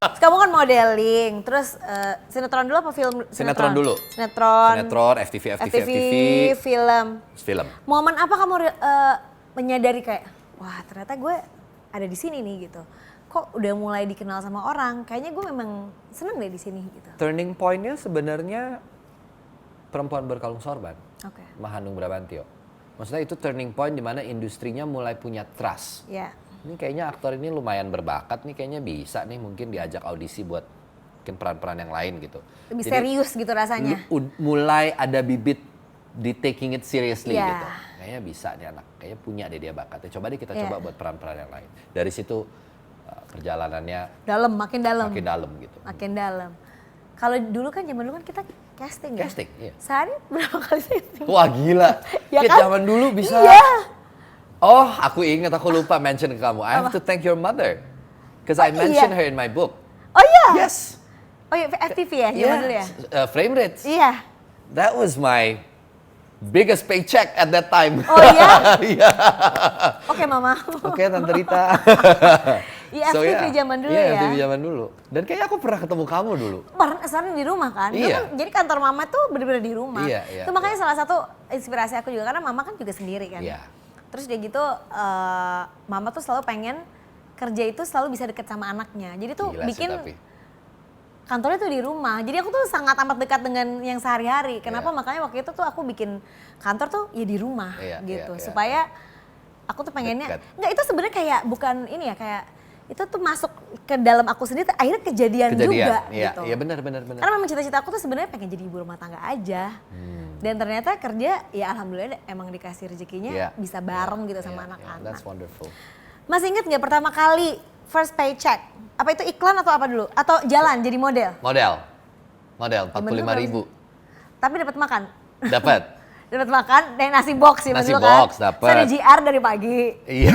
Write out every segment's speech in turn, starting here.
Terus kamu kan modeling, terus sinetron dulu apa film? Sinetron dulu. Sinetron, FTV, film. Momen apa kamu menyadari kayak, wah ternyata gue ada di sini nih gitu. Kok udah mulai dikenal sama orang, kayaknya gue memang seneng deh di sini gitu. Turning point-nya sebenarnya Perempuan Berkalung Sorban, Mahanung Bramantyo. Maksudnya itu turning point di mana industrinya mulai punya trust. Yeah. Ini kayaknya aktor ini lumayan berbakat nih, kayaknya bisa nih mungkin diajak audisi buat mungkin peran-peran yang lain gitu. Lebih serius gitu rasanya. Mulai ada bibit di taking it seriously gitu. Kayaknya bisa nih anak, kayaknya punya deh dia bakatnya. Coba deh kita coba buat peran-peran yang lain. Dari situ perjalanannya makin dalam gitu. Makin dalam. Kalau dulu kan zaman dulu kan kita casting ya? Casting, iya. Sehari berapa kali casting? Wah gila, Ya kan? Kan? Zaman dulu bisa. Iya. Oh, aku ingat, aku lupa mention ke kamu. I have to thank your mother. Because I mentioned her in my book. Oh iya? Yes. Oh iya, FTV ya zaman dulu ya? Frame Rates. Iya. That was my biggest paycheck at that time. Oh iya? Iya. Oke mama. Oke Tante Rita. Iya, FTV zaman dulu ya? Iya, FTV zaman dulu. Dan kayaknya aku pernah ketemu kamu dulu. Sering di rumah kan? Iya. Kan, jadi kantor mama tuh bener-bener di rumah. Iya, iya. Itu makanya salah satu inspirasi aku juga, karena mama kan juga sendiri kan. Iya. Terus dia gitu, mama tuh selalu pengen kerja itu selalu bisa deket sama anaknya. Jadi tuh Gila bikin sih, tapi. kantornya tuh di rumah. Jadi aku tuh sangat amat dekat dengan yang sehari-hari. Kenapa? Iya. Makanya waktu itu tuh aku bikin kantor tuh ya di rumah gitu. Supaya aku tuh pengennya, enggak, itu sebenarnya kayak bukan ini ya, kayak itu tuh masuk ke dalam aku sendiri, akhirnya kejadian juga iya, gitu. Iya benar. Karena memang cita-cita aku tuh sebenarnya pengen jadi ibu rumah tangga aja. Dan ternyata kerja ya alhamdulillah emang dikasih rezekinya bisa bareng gitu sama anak-anak. That's wonderful. Masih inget nggak pertama kali first paycheck? Apa itu iklan atau apa dulu? Atau jalan jadi model? Model 45.000. Tapi dapat makan? Dapat. Dapat makan dari nasi box sih Nasi dulu box kan? dapat. Dari GR dari pagi. Iya.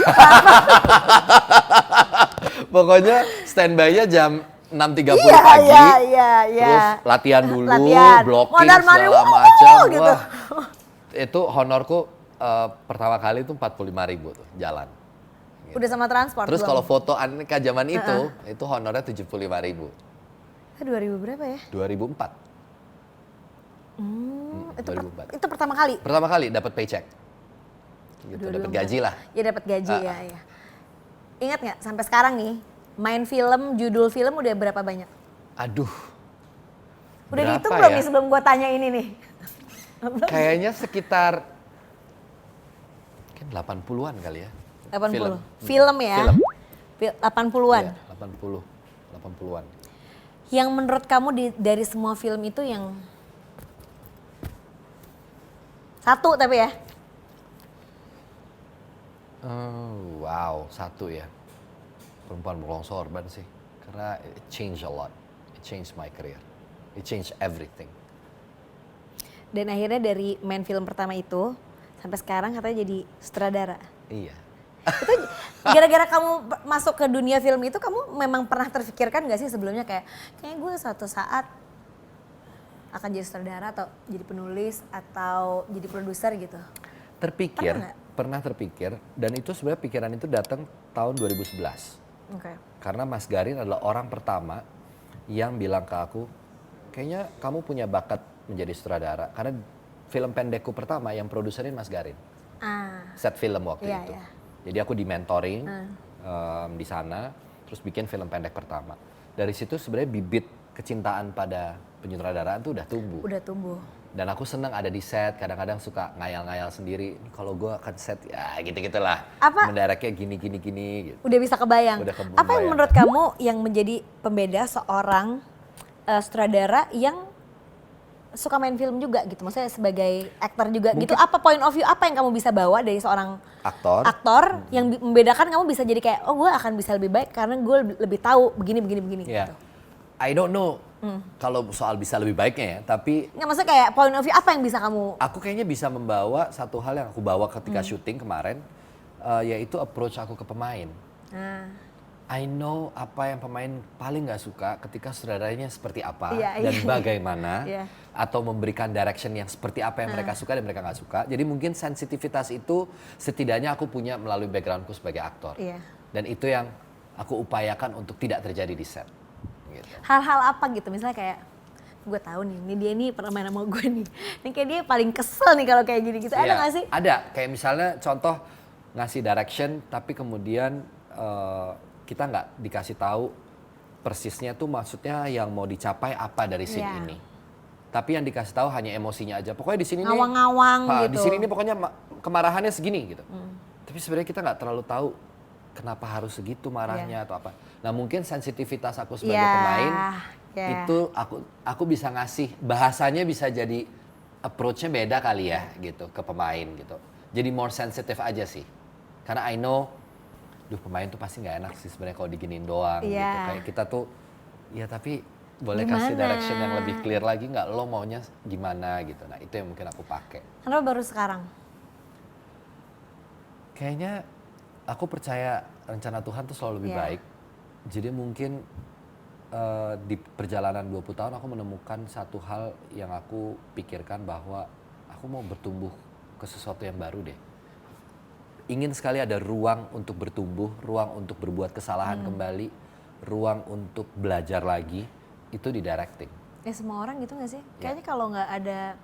Pokoknya standby-nya jam 6.30 pagi. Iya. Terus latihan dulu, blocking Mondar-mandir, segala macam. gitu. Wah, itu honorku pertama kali itu 45.000 tuh jalan. Gitu. Udah sama transport. Terus belum? kalau foto aneka zaman itu honornya 75.000. 2000 berapa ya? 2004. Itu 2004. itu pertama kali? Pertama kali dapat paycheck. Gitu, dapat gaji lah. Ya dapat gaji ya. Ingat nggak sampai sekarang nih main film, judul film udah berapa banyak? Aduh. Udah berapa dihitung belum ya? nih sebelum gue tanya ini nih? Kayaknya sekitar mungkin 80-an kali ya. 80. Film ya? Film. 80-an? Iya, 80-an. Yang menurut kamu dari semua film itu yang satu tapi ya? Oh, wow, satu ya. Perempuan Berkalung Sorban sih. Karena it changed a lot. It changed my career. It changed everything. Dan akhirnya dari main film pertama itu sampai sekarang katanya jadi sutradara. Iya. Itu gara-gara kamu masuk ke dunia film itu, kamu memang pernah terfikirkan gak sih sebelumnya kayaknya gue suatu saat akan jadi sutradara atau jadi penulis atau jadi produser gitu? Pernah terpikir, dan itu sebenarnya pikiran itu datang tahun 2011. Karena Mas Garin adalah orang pertama yang bilang ke aku, kayaknya kamu punya bakat menjadi sutradara. Karena film pendekku pertama yang produserin Mas Garin. Set film waktu itu. Iya. Jadi aku di mentoring di sana, terus bikin film pendek pertama. Dari situ sebenarnya bibit kecintaan pada penyutradaraan tuh udah tumbuh. Dan aku senang ada di set, kadang-kadang suka ngayal-ngayal sendiri. Kalau gue akan set ya gitu-gitulah. Mendaraknya gini. Gitu. Udah bisa kebayang. Apa yang menurut kamu yang menjadi pembeda seorang sutradara yang suka main film juga gitu? Maksudnya sebagai aktor juga gitu. Apa point of view apa yang kamu bisa bawa dari seorang aktor yang membedakan kamu bisa jadi kayak, oh gue akan bisa lebih baik karena gue lebih tahu begini Yeah. gitu. I don't know kalau soal bisa lebih baiknya ya, tapi nggak, maksudnya kayak point of view apa yang bisa kamu? Aku kayaknya bisa membawa satu hal yang aku bawa ketika syuting kemarin, yaitu approach aku ke pemain. I know apa yang pemain paling nggak suka ketika sutradaranya seperti apa dan bagaimana, atau memberikan direction yang seperti apa yang mereka suka dan mereka nggak suka. Jadi mungkin sensitivitas itu setidaknya aku punya melalui backgroundku sebagai aktor, dan itu yang aku upayakan untuk tidak terjadi di set. gitu. Hal-hal apa gitu, misalnya kayak gue tahu nih, ini dia nih pernah main sama gue nih. Ini kayak dia paling kesel nih kalau kayak gini gitu. Ada nggak sih? Ada, kayak misalnya contoh ngasih direction tapi kemudian kita nggak dikasih tahu persisnya tuh maksudnya yang mau dicapai apa dari scene ini. Tapi yang dikasih tahu hanya emosinya aja. Pokoknya di sini nih ngawang-ngawang gitu. Di sini nih pokoknya kemarahannya segini gitu. Tapi sebenarnya kita nggak terlalu tahu kenapa harus segitu marahnya atau apa. Nah mungkin sensitivitas aku sebagai pemain itu aku bisa ngasih bahasanya bisa jadi approach-nya beda kali ya gitu ke pemain gitu. Jadi more sensitive aja sih. Karena I know pemain tuh pasti nggak enak sih sebenarnya kalau diginiin doang gitu. Kayak kita tuh ya tapi boleh kasih direction yang lebih clear lagi nggak, lo maunya gimana gitu. Nah itu yang mungkin aku pakai. Kenapa baru sekarang? Kayaknya aku percaya rencana Tuhan tuh selalu lebih baik. Jadi mungkin di perjalanan 20 tahun aku menemukan satu hal yang aku pikirkan bahwa aku mau bertumbuh ke sesuatu yang baru deh. Ingin sekali ada ruang untuk bertumbuh, ruang untuk berbuat kesalahan kembali, ruang untuk belajar lagi, itu di directing. Ya semua orang gitu gak sih? Kayaknya kalau nggak ada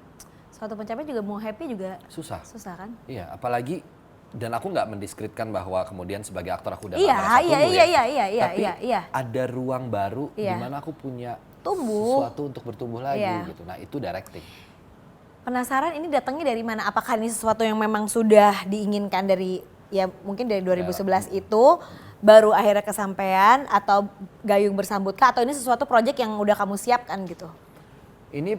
suatu pencapaian juga mau happy juga susah kan? Iya, apalagi dan aku nggak mendiskreditkan bahwa kemudian sebagai aktor aku udah merasa tumbuh tapi ada ruang baru di mana aku punya sesuatu untuk bertumbuh lagi gitu. Nah itu directing. Penasaran ini datangnya dari mana? Apakah ini sesuatu yang memang sudah diinginkan dari ya mungkin dari 2011 itu baru akhirnya kesampaian atau gayung bersambut kah? Atau ini sesuatu proyek yang udah kamu siapkan gitu? Ini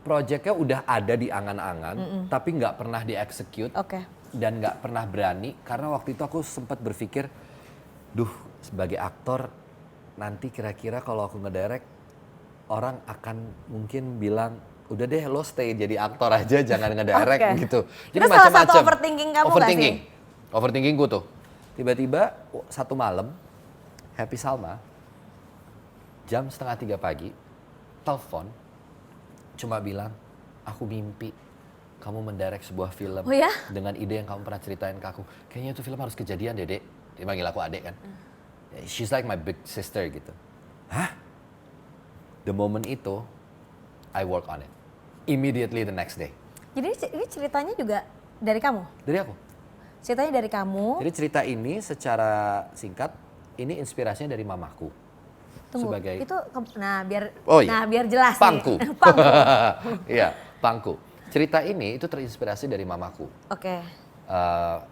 proyeknya udah ada di angan-angan tapi nggak pernah dieksekut. Dan nggak pernah berani karena waktu itu aku sempat berpikir, sebagai aktor nanti kira-kira kalau aku ngedirect orang akan mungkin bilang udah deh lo stay jadi aktor aja jangan ngedirect gitu. Jadi macam-macam. Salah satu overthinking kamu nggak sih? Overthinkingku tuh. Tiba-tiba satu malam Happy Salma jam 2:30 pagi telepon cuma bilang aku mimpi kamu mendirect sebuah film dengan ide yang kamu pernah ceritain ke aku. Kayaknya itu film harus kejadian Dede. Dia manggil aku adek kan. She's like my big sister gitu. Hah? The moment itu, I work on it. Immediately the next day. Jadi ini ceritanya juga dari kamu? Dari aku. Ceritanya dari kamu? Jadi cerita ini secara singkat, ini inspirasinya dari mamaku. Tunggu, sebagai... itu, biar jelas Pangku. nih. Pangku. Iya, Pangku. Cerita ini itu terinspirasi dari mamaku.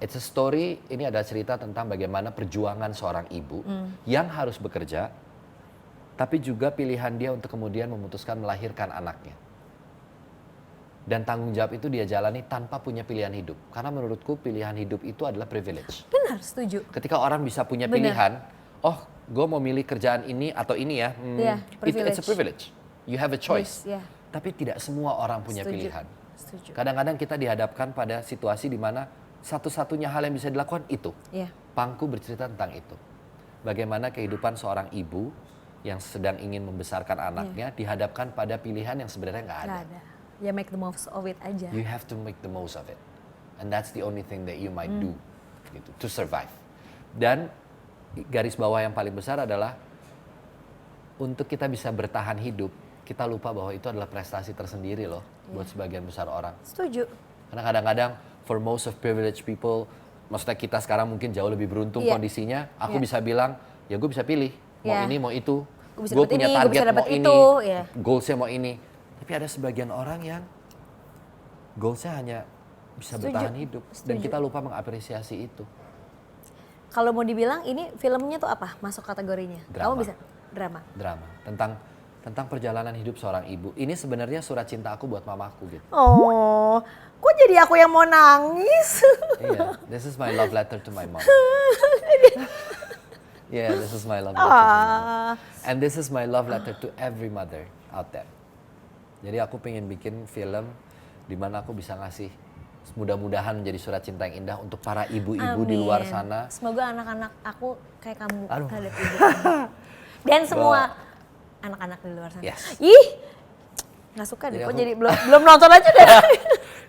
It's a story, ini adalah cerita tentang bagaimana perjuangan seorang ibu yang harus bekerja, tapi juga pilihan dia untuk kemudian memutuskan melahirkan anaknya. Dan tanggung jawab itu dia jalani tanpa punya pilihan hidup. Karena menurutku pilihan hidup itu adalah privilege. Benar, setuju. Ketika orang bisa punya pilihan, gue mau milih kerjaan ini atau ini ya, it's a privilege. You have a choice. Tapi tidak semua orang punya pilihan. Kadang-kadang kita dihadapkan pada situasi di mana satu-satunya hal yang bisa dilakukan itu. Pangku bercerita tentang itu. Bagaimana kehidupan seorang ibu yang sedang ingin membesarkan anaknya dihadapkan pada pilihan yang sebenarnya nggak ada. Ya make the most of it aja. You have to make the most of it. And that's the only thing that you might do gitu, to survive. Dan garis bawah yang paling besar adalah untuk kita bisa bertahan hidup, kita lupa bahwa itu adalah prestasi tersendiri loh buat sebagian besar orang. Setuju. Karena kadang-kadang for most of privileged people, maksudnya kita sekarang mungkin jauh lebih beruntung kondisinya, aku bisa bilang, ya gue bisa pilih, mau ini mau itu, gue punya target mau ini, goalsnya mau ini. Tapi ada sebagian orang yang goalsnya hanya bisa bertahan hidup dan kita lupa mengapresiasi itu. Kalau mau dibilang ini filmnya tuh apa masuk kategorinya? Drama. Kamu bisa drama. Drama tentang perjalanan hidup seorang ibu. Ini sebenarnya surat cinta aku buat mamaku gitu. Oh, kok jadi aku yang mau nangis? Iya, this is my love letter to my mom. Yeah, this is my love letter to my mom. And this is my love letter to every mother out there. Jadi aku pengen bikin film di mana aku bisa ngasih mudah-mudahan menjadi surat cinta yang indah untuk para ibu-ibu di luar sana. Semoga anak-anak aku kayak kamu terhadap ibu. Dan semua anak-anak di luar sana. Ih, nggak suka deh. Kok jadi belum nonton aja deh.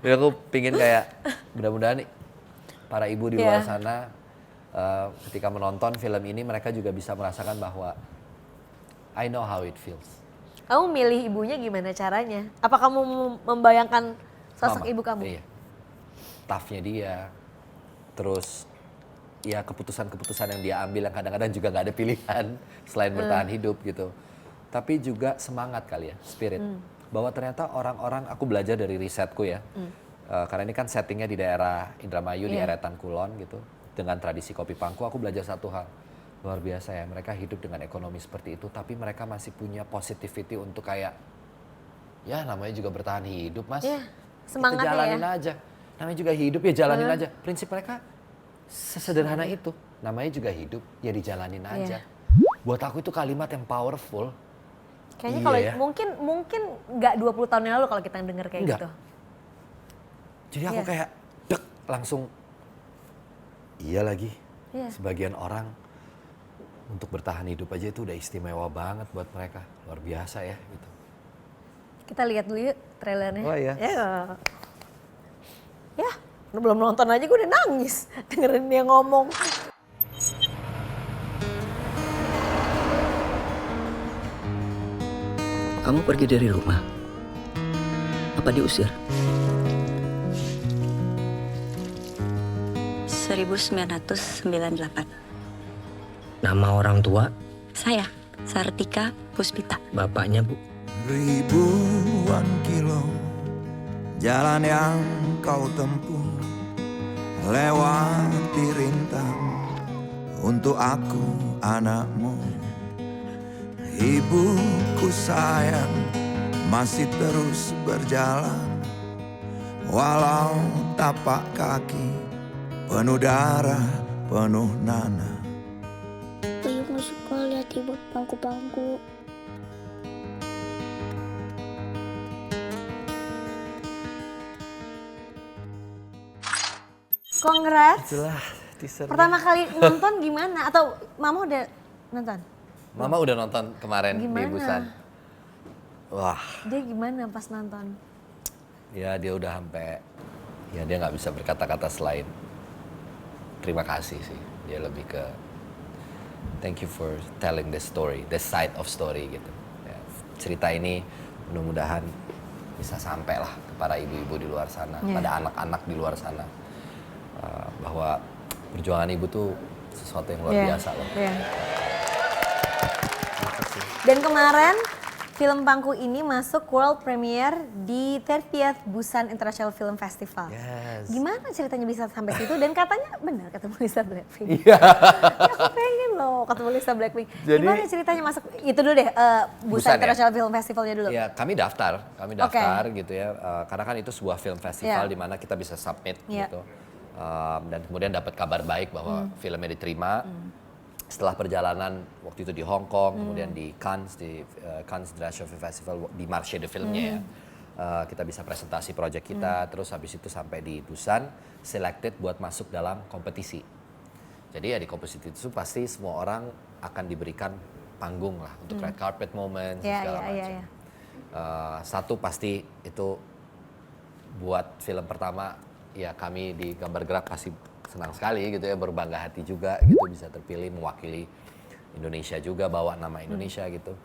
Jadi aku pingin kayak mudah-mudahan para ibu di luar sana ketika menonton film ini mereka juga bisa merasakan bahwa I know how it feels. Kamu milih ibunya gimana caranya? Apa kamu membayangkan sosok Mama, ibu kamu? Iya. Toughnya dia, terus ya keputusan-keputusan yang dia ambil yang kadang-kadang juga nggak ada pilihan selain bertahan hidup gitu. Tapi juga semangat kali ya, spirit. Bahwa ternyata orang-orang, aku belajar dari risetku ya. Karena ini kan settingnya di daerah Indramayu, di Eretan Kulon gitu. Dengan tradisi kopi pangku, aku belajar satu hal. Luar biasa ya, mereka hidup dengan ekonomi seperti itu, tapi mereka masih punya positivity untuk kayak, ya namanya juga bertahan hidup mas. Iya, semangatnya kita jalanin aja. Namanya juga hidup ya jalanin aja. Prinsip mereka sesederhana itu. Namanya juga hidup, ya dijalanin aja. Buat aku itu kalimat yang powerful. Kayaknya kalau mungkin nggak 20 tahun yang lalu kalau kita denger kayak gitu. Jadi aku kayak dek langsung, iya lagi. Sebagian orang untuk bertahan hidup aja itu udah istimewa banget buat mereka. Luar biasa ya gitu. Kita lihat dulu yuk trailernya. Oh iya. Ya, belum nonton aja gue udah nangis dengerin dia ngomong. Kamu pergi dari rumah? Apa diusir? 1998. Nama orang tua? Saya, Sartika Puspita. Bapaknya, Bu? Ribuan kilo jalan yang kau tempuh, lewati rintang untuk aku anakmu. Ibuku sayang masih terus berjalan, walau tapak kaki penuh darah, penuh nanah. Ibu gak suka lihat ibu pangku-pangku. Congrats. Itulah teaser. Pertama kali nonton gimana? Atau Mama udah nonton? Mama udah nonton kemarin di Busan. Wah. Dia gimana pas nonton? Ya dia udah sampai, ya dia nggak bisa berkata-kata selain terima kasih sih. Dia lebih ke thank you for telling this story, this side of story gitu. Ya, cerita ini mudah-mudahan bisa sampai lah ke para ibu-ibu di luar sana, pada anak-anak di luar sana. Bahwa perjuangan ibu tuh sesuatu yang luar biasa loh. Dan kemarin film Pangku ini masuk world premiere di 30th Busan International Film Festival. Yes. Gimana ceritanya bisa sampai situ? Dan katanya benar ketemu Lisa Blackpink. Iya. Ya, aku pengen loh ketemu Lisa Blackpink. Jadi, gimana ceritanya masuk itu dulu deh Busan International Film Festivalnya dulu. Ya kami daftar gitu ya. Karena kan itu sebuah film festival di mana kita bisa submit gitu. Dan kemudian dapat kabar baik bahwa filmnya diterima. Setelah perjalanan waktu itu di Hong Kong, kemudian di Cannes, Cannes International Film Festival, di Marché de Filmnya ya. Kita bisa presentasi proyek kita, terus habis itu sampai di Busan, selected buat masuk dalam kompetisi. Jadi ya di kompetisi itu pasti semua orang akan diberikan panggung lah untuk red carpet moment, segala macam. Satu pasti itu buat film pertama, ya kami di Gambar Gerak pasti senang sekali gitu ya, berbangga hati juga gitu bisa terpilih mewakili Indonesia juga, bawa nama Indonesia gitu.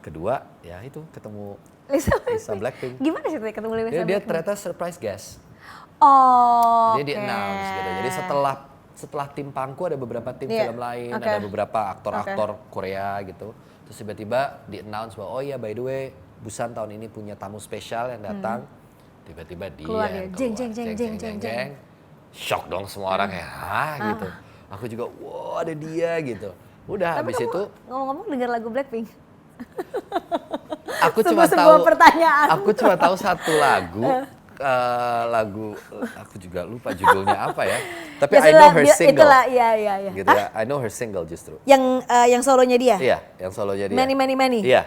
Kedua ya itu ketemu Lisa Blackpink. Gimana sih ketemu Lisa Blackpink? Dia ternyata surprise guest. Oh. Jadi di-announce gitu. Jadi setelah tim Pangku ada beberapa tim film lain, ada beberapa aktor-aktor Korea gitu. Terus tiba-tiba di-announce bahwa oh iya by the way Busan tahun ini punya tamu spesial yang datang. Tiba-tiba dia keluar, jeng. Shock dong semua orang kayak gitu. Aku juga wow ada dia gitu. Udah habis itu ngomong-ngomong dengar lagu Blackpink. Aku cuma tahu satu lagu. Lagu aku juga lupa judulnya apa ya. Tapi I know her single. Itulah, iya. Gitu ya. I know her single justru. Yang solonya dia? Iya, yang solonya dia. Many. Iya.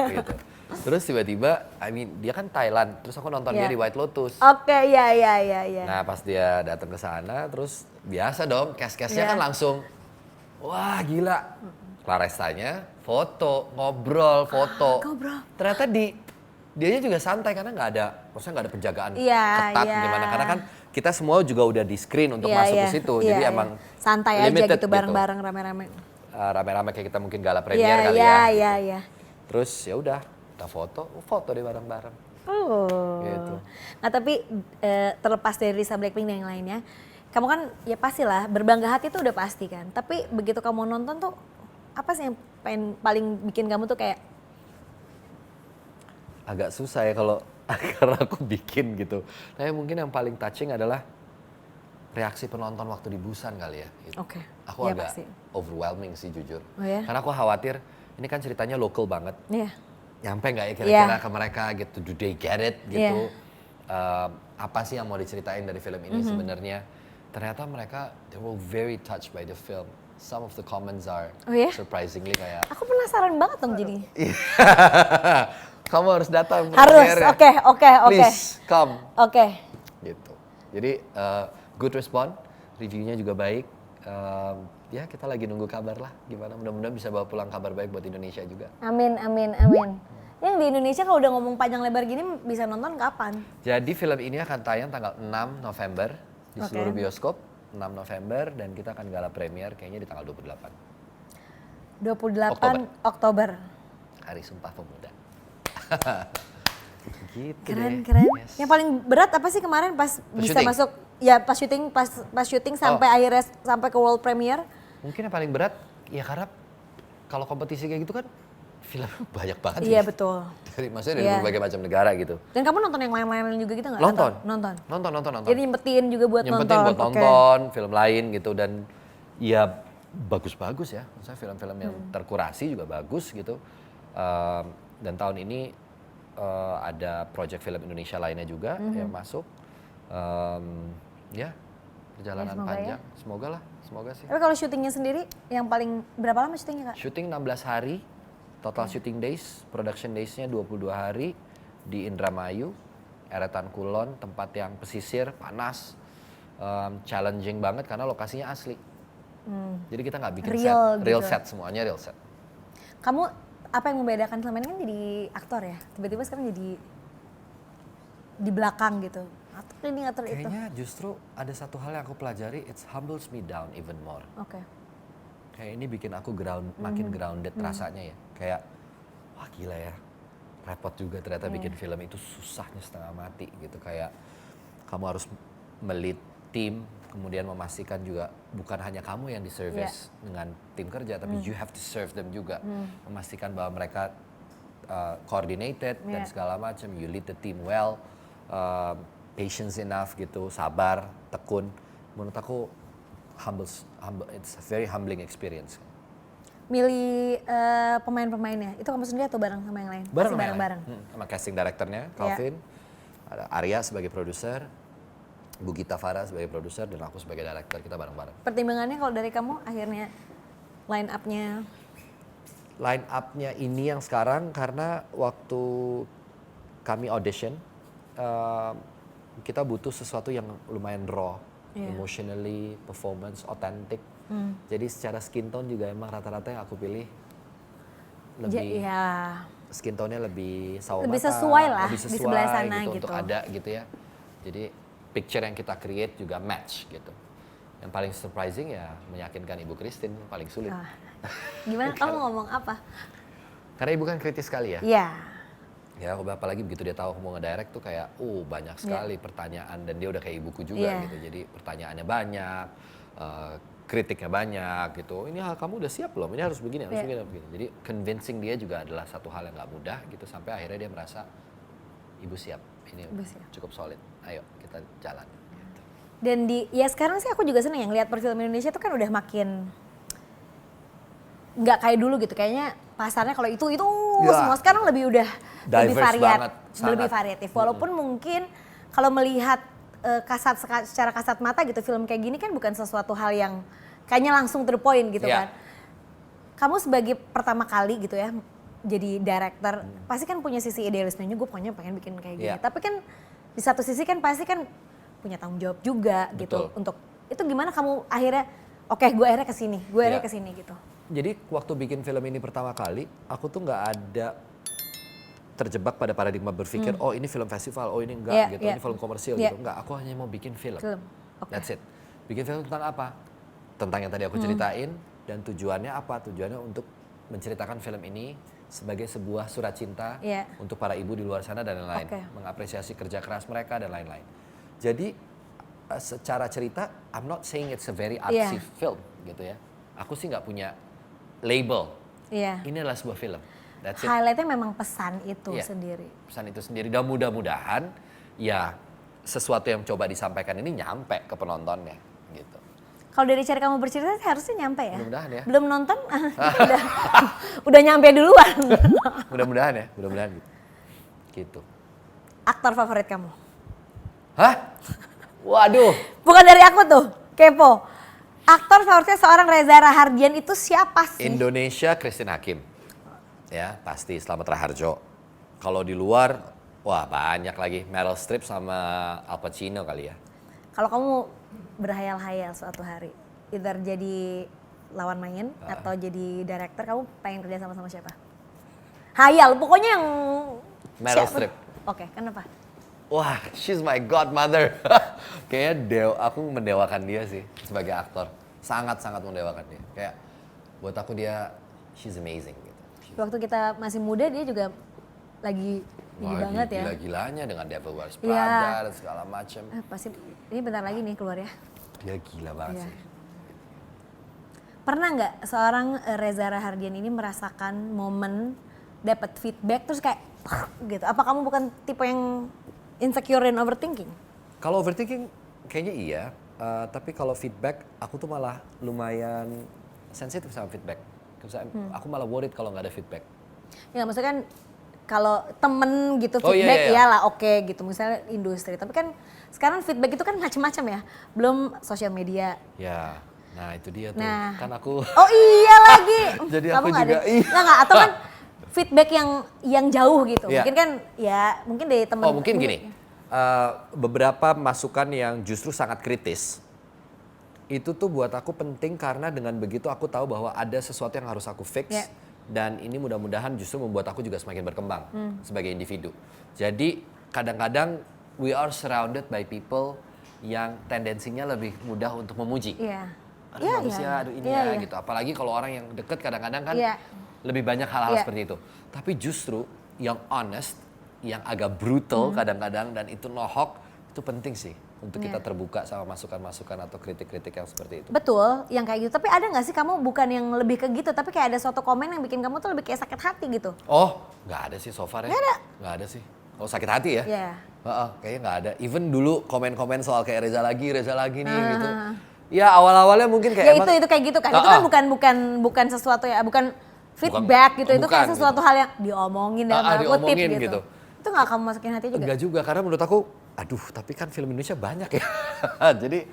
Gitu. Terus tiba-tiba, dia kan Thailand, terus aku nonton dia di White Lotus. Oke, iya. Nah pas dia datang ke sana, terus biasa dong, cast-castnya kan langsung, wah gila. Clarestanya foto, ngobrol. Ternyata dianya juga santai karena maksudnya nggak ada penjagaan ketat gimana. Karena kan kita semua juga udah di screen untuk masuk ke situ, jadi emang santai limited, aja gitu bareng-bareng rame-rame. rame-rame kayak kita mungkin gala premier kali ya. Iya. Terus ya udah, kita foto deh bareng-bareng. Oh. Gitu. Nah tapi terlepas dari Lisa Blackpink dan yang lainnya, kamu kan ya pastilah berbangga hati itu udah pasti kan. Tapi begitu kamu nonton tuh apa sih yang paling bikin kamu tuh kayak agak susah ya kalau karena aku bikin gitu. Tapi mungkin yang paling touching adalah reaksi penonton waktu di Busan kali ya. Gitu. Oke. Aku Ya, agak pasti. overwhelming sih jujur. Oh ya? Karena aku khawatir ini kan ceritanya lokal banget. Iya. Nyampe nggak ya kira-kira Iya. ke mereka gitu, do they get it gitu. Apa sih yang mau diceritain dari film ini sebenarnya. Ternyata mereka they were very touched by the film. Some of the comments are Oh ya? surprisingly kayak Aku penasaran banget dong jadi. kamu harus datang Harus, premiere-nya. oke. Please come Oke. gitu. Jadi good respond, reviewnya juga baik. Ya kita lagi nunggu kabar lah gimana, mudah-mudahan bisa bawa pulang kabar baik buat Indonesia juga. Amin. Yang di Indonesia kalau udah ngomong panjang lebar gini bisa nonton kapan? Jadi film ini akan tayang tanggal 6 November di Oke. seluruh bioskop. 6 November dan kita akan gala premier kayaknya di tanggal 28. 28 Oktober. Hari Sumpah Pemuda. Gitu Keren. deh. Yes. Yang paling berat apa sih kemarin pas bisa syuting? masuk ya pas syuting sampai akhirnya sampai ke world premiere? Mungkin yang paling berat ya karena kalau kompetisi kayak gitu kan film banyak banget. Iya nih. betul. Maksudnya dari Iya. berbagai macam negara gitu. Dan kamu nonton yang lain-lain juga gitu nggak? Nonton. Atau nonton. Nonton. Jadi nyempetin juga buat Nyempetin nonton. buat nonton film lain gitu dan ya bagus-bagus ya. Misalnya film-film yang terkurasi juga bagus gitu. Dan tahun ini ada project film Indonesia lainnya juga yang masuk. Ya perjalanan semoga panjang. Semoga sih. Tapi kalau syutingnya sendiri yang paling berapa lama syutingnya Kak? Syuting 16 hari, total shooting days, production days-nya 22 hari di Indramayu, Eretan Kulon, tempat yang pesisir, panas, challenging banget karena lokasinya asli. Jadi kita nggak bikin real gitu. set semuanya real set. Kamu apa yang membedakan selama ini kan jadi aktor ya? Tiba-tiba sekarang jadi di belakang gitu. Atau ini atau itu? Kayaknya justru ada satu hal yang aku pelajari, it humbles me down even more. Oke. Kayak ini bikin aku makin grounded rasanya ya. Kayak wah gila ya, repot juga ternyata bikin film itu susahnya setengah mati gitu. Kayak kamu harus melit tim, kemudian memastikan juga bukan hanya kamu yang di service dengan tim kerja, tapi you have to serve them juga. Memastikan bahwa mereka coordinated dan segala macam, you lead the team well, patience enough gitu, sabar, tekun. Menurut aku it's a very humbling experience. Milih pemain-pemainnya, itu kamu sendiri atau bareng sama yang lain? Pasti bareng-bareng. Sama casting directornya, Calvin, ada Arya sebagai produser, Bu Gita Farah sebagai produser, dan aku sebagai director, kita bareng-bareng. Pertimbangannya kalau dari kamu akhirnya line up-nya? Line up-nya ini yang sekarang karena waktu kami audition, kita butuh sesuatu yang lumayan raw, emotionally, performance, authentic. Jadi secara skin tone juga emang rata-rata yang aku pilih lebih skin tone-nya lebih sawo Lebih mata, sesuai lah lebih di sesuai sebelah sana gitu, gitu. untuk ada gitu ya. Jadi picture yang kita create juga match gitu. Yang paling surprising ya meyakinkan Ibu Christine paling sulit. Gimana kamu ngomong apa? Karena Ibu kan kritis sekali ya. Iya. Ya apalagi begitu dia tahu aku mau ngedirect tuh kayak banyak sekali pertanyaan dan dia udah kayak ibuku juga gitu. Jadi pertanyaannya banyak, kritiknya banyak gitu. Ini hal kamu udah siap belum? Ini harus begini, harus begini, begini. Jadi convincing dia juga adalah satu hal yang nggak mudah gitu sampai akhirnya dia merasa ibu siap. Ini cukup solid. Ayo kita jalan. Gitu. Dan sekarang sih aku juga seneng yang lihat perfilm Indonesia tuh kan udah makin nggak kayak dulu gitu. Kayaknya pasarnya kalau itu semua sekarang lebih lebih variatif. Walaupun mungkin kalau melihat secara kasat mata gitu film kayak gini kan bukan sesuatu hal yang kayaknya langsung to the point gitu kan. Kamu sebagai pertama kali gitu ya jadi director pasti kan punya sisi idealismenya, gue pokoknya pengen bikin kayak gini. Tapi kan di satu sisi kan pasti kan punya tanggung jawab juga gitu untuk itu gimana kamu akhirnya gue akhirnya kesini gitu. Jadi waktu bikin film ini pertama kali, aku tuh nggak ada terjebak pada paradigma berpikir, oh ini film festival, oh ini enggak gitu, ini film komersil gitu. Enggak, aku hanya mau bikin film. That's it. Bikin film tentang apa? Tentang yang tadi aku ceritain, Dan tujuannya apa? Tujuannya untuk menceritakan film ini sebagai sebuah surat cinta untuk para ibu di luar sana dan lain-lain. Mengapresiasi kerja keras mereka dan lain-lain. Jadi secara cerita, I'm not saying it's a very artsy film gitu ya. Aku sih nggak punya label. Ini adalah sebuah film. Highlightnya memang pesan itu sendiri. Pesan itu sendiri. Dan mudah-mudahan ya sesuatu yang coba disampaikan ini nyampe ke penontonnya gitu. Kalau dari cara kamu bercerita harusnya nyampe ya? Mudah-mudahan ya. Belum nonton, udah nyampe duluan. Mudah-mudahan ya, mudah-mudahan gitu. Aktor favorit kamu? Hah? Waduh. Bukan dari aku tuh, kepo. Aktor favoritnya seorang Reza Rahardian itu siapa sih? Indonesia, Christine Hakim. Ya, pasti Slamet Raharjo. Kalau di luar, wah banyak lagi. Meryl Streep sama Al Pacino kali ya. Kalau kamu berhayal-hayal suatu hari, either jadi lawan main atau jadi director, kamu pengen kerja sama siapa? Hayal, pokoknya yang Meryl Streep. Oke, kenapa? Wah, she's my godmother. Kayaknya aku mendewakan dia sih sebagai aktor. Sangat-sangat mendewakan dia. Kayak buat aku dia, she's amazing gitu. Waktu kita masih muda dia juga lagi tinggi banget ya. Gila-gilanya dengan Devil Wears Prada dan segala macam. Pasti ini bentar lagi nih keluar ya. Dia gila banget sih. Pernah nggak seorang Reza Rahardian ini merasakan momen dapat feedback terus kayak gitu? Apa kamu bukan tipe yang insecure dan overthinking? Kalau overthinking kayaknya iya, tapi kalau feedback aku tuh malah lumayan sensitif sama feedback. Aku malah worried kalau nggak ada feedback. Ya maksudnya kan kalau temen gitu feedback iyalah oke gitu, misalnya industri. Tapi kan sekarang feedback itu kan macam-macam ya, belum sosial media. Ya, nah itu dia tuh. Kan aku. Oh iya lagi. Jadi kamu aku juga. Nggak, atau kan feedback yang jauh gitu. Mungkin kan ya mungkin dari temen. Oh mungkin gini, beberapa masukan yang justru sangat kritis. Itu tuh buat aku penting karena dengan begitu aku tahu bahwa ada sesuatu yang harus aku fix. Dan ini mudah-mudahan justru membuat aku juga semakin berkembang sebagai individu. Jadi kadang-kadang we are surrounded by people yang tendensinya lebih mudah untuk memuji. Aduh bagus ya, aduh ini ya gitu. Apalagi kalau orang yang deket kadang-kadang kan lebih banyak hal-hal seperti itu. Tapi justru yang honest, yang agak brutal kadang-kadang dan itu nohok, itu penting sih. Untuk kita terbuka sama masukan-masukan atau kritik-kritik yang seperti itu. Betul, yang kayak gitu. Tapi ada gak sih kamu bukan yang lebih ke gitu, tapi kayak ada suatu komen yang bikin kamu tuh lebih kayak sakit hati gitu? Oh, gak ada sih so far ya. Gak ada sih. Oh sakit hati ya? Iya. Kayaknya gak ada. Even dulu komen-komen soal kayak Reza lagi nih gitu. Ya awal-awalnya mungkin kayak ya itu kayak gitu kan. Itu kan bukan sesuatu ya, bukan feedback gitu. Itu kayak sesuatu hal yang diomongin dalam kutip gitu. Itu gak kamu masukin hati juga? Enggak juga, karena menurut aku aduh, tapi kan film Indonesia banyak ya. Jadi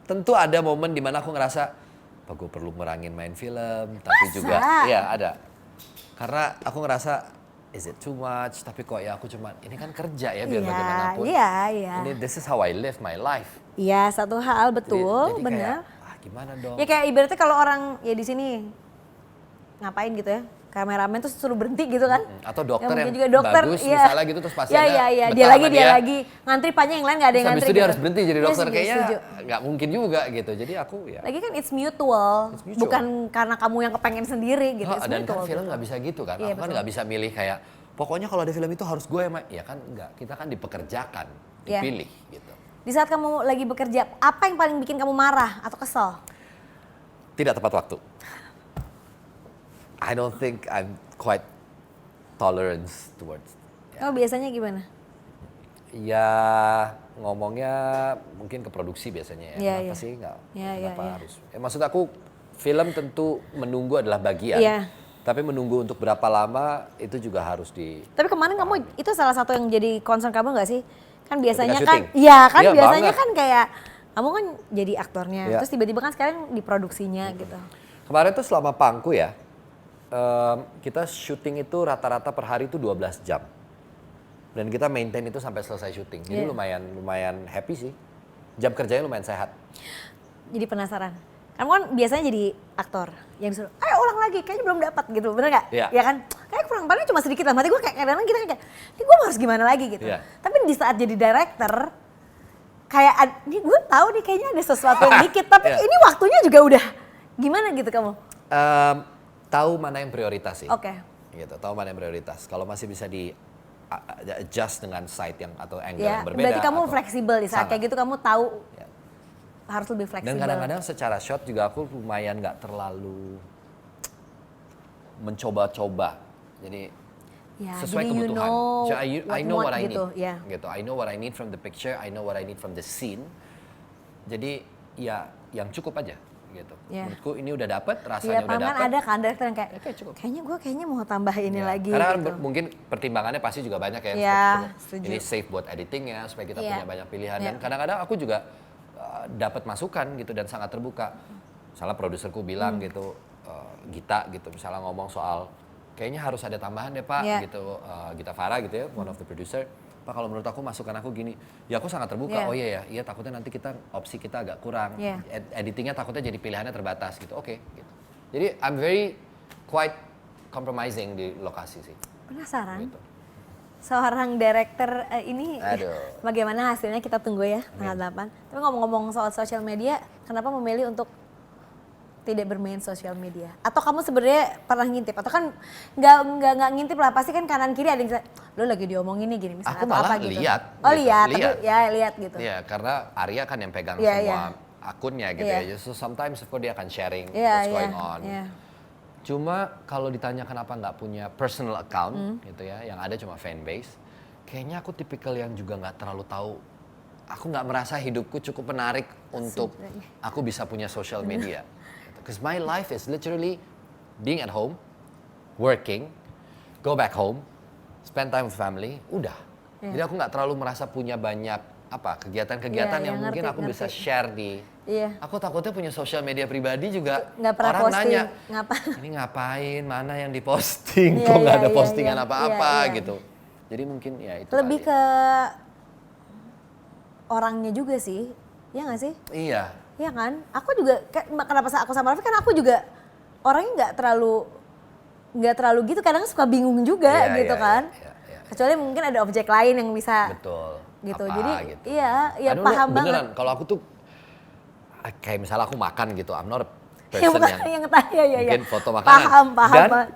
tentu ada momen dimana aku ngerasa, apa gue perlu merangin main film, tapi juga, ya ada. Karena aku ngerasa, is it too much? Tapi kok ya aku cuman, ini kan kerja ya biar bagaimanapun. Iya. Ini this is how I live my life. Iya, satu hal betul, jadi benar. Kayak, gimana dong? Ya kayak ibaratnya kalau orang ya di sini ngapain gitu ya. Kameramen tuh suruh berhenti gitu kan. Atau dokter ya, yang juga dokter, bagus misalnya gitu terus pasiennya Iya, dia lagi. Ngantri panjang yang lain gak ada yang ngantri habis itu dia gitu. harus berhenti jadi dokter, kayaknya gak mungkin juga gitu. Jadi aku ya. Lagi kan it's mutual. Bukan karena kamu yang kepengen sendiri gitu. Dan kan film gak bisa gitu kan. Aku kan gak bisa milih kayak, pokoknya kalau ada film itu harus gue yang main. Ya kan enggak, kita kan dipekerjakan, dipilih gitu. Di saat kamu lagi bekerja, apa yang paling bikin kamu marah atau kesel? Tidak tepat waktu. I don't think I'm quite tolerance towards. Kamu biasanya gimana? Ya ngomongnya mungkin ke produksi biasanya ya. Kenapa sih kenapa harus? Maksud aku film tentu menunggu adalah bagian. Tapi menunggu untuk berapa lama itu juga harus Tapi kemarin kamu itu salah satu yang jadi concern kamu nggak sih? Kan biasanya kan, biasanya kan kayak kamu kan jadi aktornya, terus tiba-tiba kan sekarang diproduksinya gitu. Kemarin tuh selama Pangku ya. Kita syuting itu rata-rata per hari itu 12 jam. Dan kita maintain itu sampai selesai syuting. Jadi lumayan happy sih. Jam kerjanya lumayan sehat. Jadi penasaran. Kamu kan biasanya jadi aktor yang disuruh, ayo ulang lagi, kayaknya belum dapat gitu, bener gak? Ya kan? Kayak kurang paling cuma sedikit lah, mati gue kayak kadang-kadang kita kayak, ini gue harus gimana lagi gitu. Tapi di saat jadi director, kayak, ini gue tahu nih kayaknya ada sesuatu yang dikit, tapi ini waktunya juga udah Gimana gitu kamu? Tahu mana yang prioritas sih. Oke. Gitu, tahu mana yang prioritas. Kalau masih bisa di adjust dengan side yang atau angle Ya, yang berbeda. berarti kamu atau- fleksibel di saat sangat. kayak gitu, kamu tahu Ya. harus lebih fleksibel. Dan kadang-kadang secara shot juga aku lumayan nggak terlalu mencoba-coba. Jadi Ya, sesuai jadi you kebutuhan. know So, what I you know want what I need. gitu, ya. Gitu. I know what I need from the picture, I know what I need from the scene. Jadi ya yang cukup aja gitu. Ya. Menurutku ini udah dapet, Iya, rasanya udah paling kan dapet. ada kan director yang kayak, Oke, cukup. kayaknya mau tambah ini Ya, lagi karena kan gitu. mungkin pertimbangannya pasti juga banyak ya. Ya, seperti setuju. ini safe buat editingnya supaya kita Ya. punya banyak pilihan. Ya. Dan kadang-kadang aku juga dapat masukan gitu dan sangat terbuka. Misalnya produserku bilang gitu, Gita gitu, misalnya ngomong soal kayaknya harus ada tambahan deh Pak, Ya. gitu. Gita Farah gitu ya, one of the producer. Pak kalau menurut aku masukan aku gini, ya aku sangat terbuka. Ya. Oh iya ya, iya takutnya nanti opsi kita agak kurang. Ya. Editingnya takutnya jadi pilihannya terbatas gitu. Oke. Gitu. Jadi I'm very quite compromising di lokasi sih. Penasaran? Gitu. Seorang director ini Aduh. bagaimana hasilnya kita tunggu ya tanggal 8. Tapi ngomong-ngomong soal sosial media, kenapa memilih untuk tidak bermain sosial media? Atau kamu sebenarnya pernah ngintip? Atau kan nggak ngintip lah, pasti kan kanan kiri ada yang bisa, lo lagi diomongin nih gini misalnya Aku atau malah apa gitu. lihat. Oh gitu. lihat, tapi ya lihat gitu. Iya, karena Arya kan yang pegang Iya, semua iya. akunnya gitu Iya. ya. So sometimes of course dia akan sharing Iya, what's going iya, on. iya. Cuma kalau ditanya kenapa nggak punya personal account Hmm. gitu ya, yang ada cuma fanbase, kayaknya aku tipikal yang juga nggak terlalu tahu. Aku nggak merasa hidupku cukup menarik untuk aku bisa punya social media. Because my life is literally being at home, working, go back home, spend time with family, udah. Iya. Jadi aku nggak terlalu merasa punya banyak kegiatan-kegiatan Iya, yang iya, mungkin ngerti, aku bisa ngerti. share di. Iya. Aku takutnya punya sosial media pribadi juga Nggak pernah orang posting, nanya, ini ngapain, mana yang diposting, Iya, kok nggak iya, ada iya, postingan iya, apa-apa iya, iya. gitu. Jadi mungkin ya itu Lebih kali. ke orangnya juga sih, ya nggak sih? Iya. Iya kan? Aku juga, kenapa aku sama Raffi kan aku juga orangnya nggak terlalu gitu, kadang suka bingung juga Iya, gitu iya, kan. iya, iya. Kecuali mungkin ada objek lain yang bisa Betul. gitu. Apa Jadi gitu. iya, ya Aduh, paham banget. beneran, kalau aku tuh kayak misalnya aku makan gitu, I'm not a Yang person bukan yang tanya ya. mungkin foto makanan. Paham Dan banget.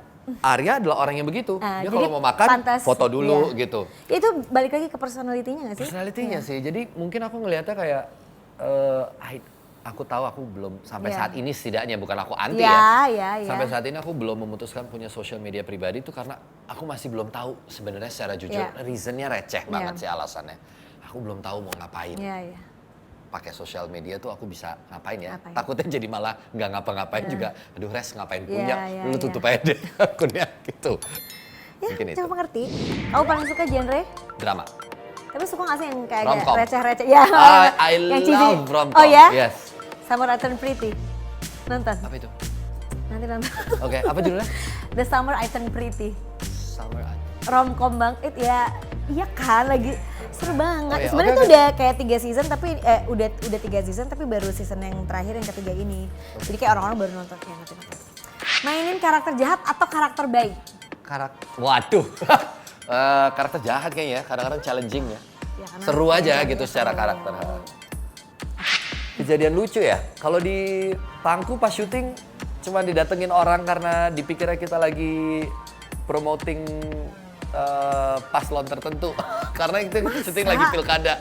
Arya adalah orang yang begitu. Nah, Dia jadi kalau mau makan pantas, foto dulu iya. gitu. Itu balik lagi ke personalitinya nggak sih? Personality-nya Iya. sih. Jadi mungkin aku ngelihatnya kayak aku tahu aku belum sampai Iya. saat ini setidaknya, bukan aku anti Iya, ya. iya. Sampai saat ini aku belum memutuskan punya social media pribadi itu karena aku masih belum tahu sebenarnya secara jujur Iya. reasonnya receh Iya. banget sih alasannya. Aku belum tahu mau ngapain. Iya, iya. Pakai sosial media tuh aku bisa ngapain ya. Ngapain? Takutnya jadi malah nggak ngapa-ngapain juga. Aduh Res ngapain Iya, punya, iya, lu iya. tutup aja deh akunnya gitu. Ya, Mungkin itu. coba mengerti. Kamu paling suka genre? Drama. Tapi suka gak sih yang kayak Romcom. receh-receh? Ya, I yang cheesy. love romcom. Oh ya? Yes. Summer I Turned Pretty. Nonton? Apa itu? Nanti nonton. Oke, apa judulnya? The Summer I Turned Pretty. Summer Romcom banget ya. Iya kan, lagi seru banget. Oh iya, Sebenarnya oke, tuh oke. udah kayak 3 season tapi udah 3 season tapi baru season yang terakhir yang ketiga ini. Jadi kayak orang-orang baru nonton kayak nonton. Mainin karakter jahat atau karakter baik? Waduh. Karakter jahat kayaknya, kadang-kadang challenging ya. Ya, karena Seru aja iya, gitu iya, secara seru. karakter. Kejadian lucu ya, kalau di Pangku pas syuting cuma didatengin orang karena dipikirnya kita lagi promoting paslon tertentu. Karena itu syuting lagi pilkada.